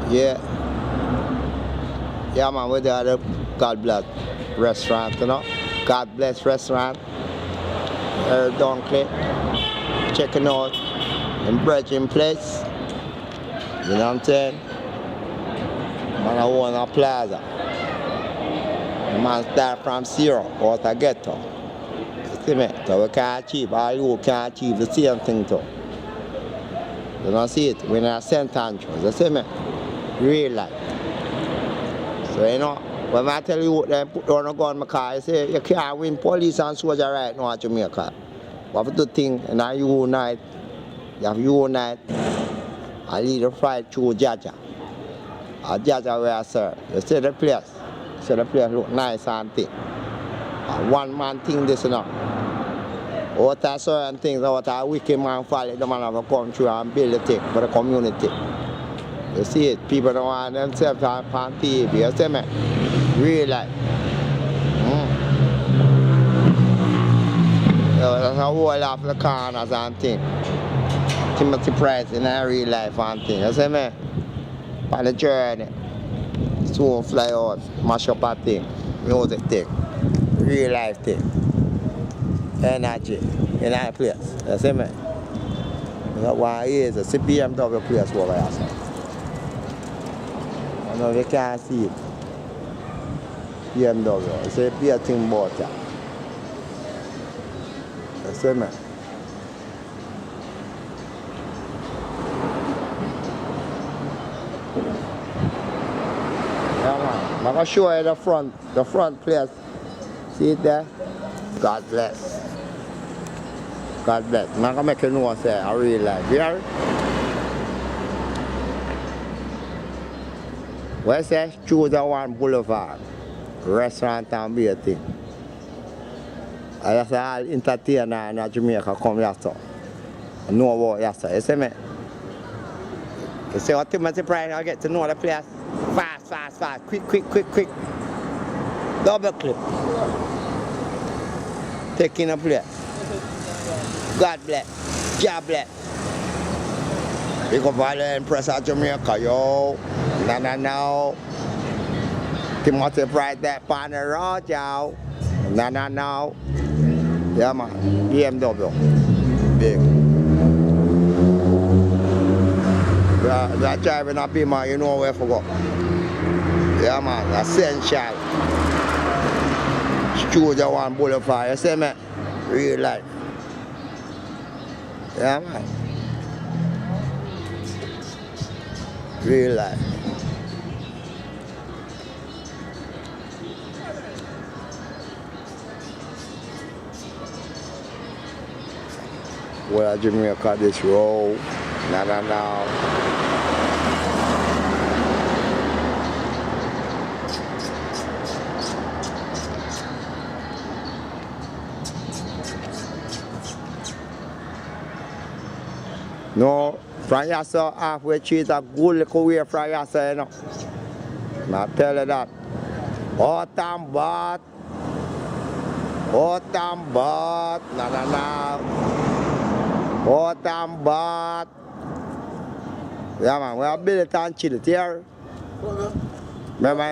Yeah. Yeah, man, we're there at the God Bless restaurant, you know. God Bless restaurant. Dunkley. Checking out in Bridging Place. You know what I'm saying? Man, I own a plaza. The man start from zero, out of ghetto. You see me? So we can't achieve, all you can't achieve the same thing too. You don't see it? We're in St. Andrews, you see me? Real life. So you know, when I tell you they put down a gun in my car, I say you can't win police and soldier right now at Jamaica. We have to think and I unite. You have unite and lead the fight through Jaja. And Jaja where I serve. You see the place. You see the place look nice and thing. And one man thing this you know. What I certain things, what a wicked man follow, the man have to come through and build the thing for the community. You see it, people don't want themselves on TV, you see me? Real life. That's a whole lot of the corners and things. Timothy Price in a real life and things, you see me? On the journey. Soon fly out, mash up a thing, music thing, real life thing. Energy in our place, you see me? That's why it is a BMW place over here. I know you can't see it. BMW, it's a big thing about that. You see me? Yeah, man. I'm going to show you the front place. See it there? God bless. God bless. I'm going to make you know say I real life. You hear it? What say? Choose the one Boulevard. Restaurant and beer thing. I just say all entertainer in Jamaica come here so. I know about here so. You see me? You see what Timothy Price I get to know the place? Fast. Quick. Double clip. Taking a place. God bless. God bless. Big up all the Empress of Jamaica, yo. No. Timothy Price that on the road, yo. No. Yeah, man. BMW. Big. That driving up here, man, you know where to go. Yeah, man. Essential. Studio One Boulevard, you see me? Real life. Yeah, man. Real life. Where Jamaica this road? No. No, from here so halfway trees a good little way from here so you know. I tell you that. Hot and bad. No. Hot and bad. Yeah man, we have built it and chill it here. Remember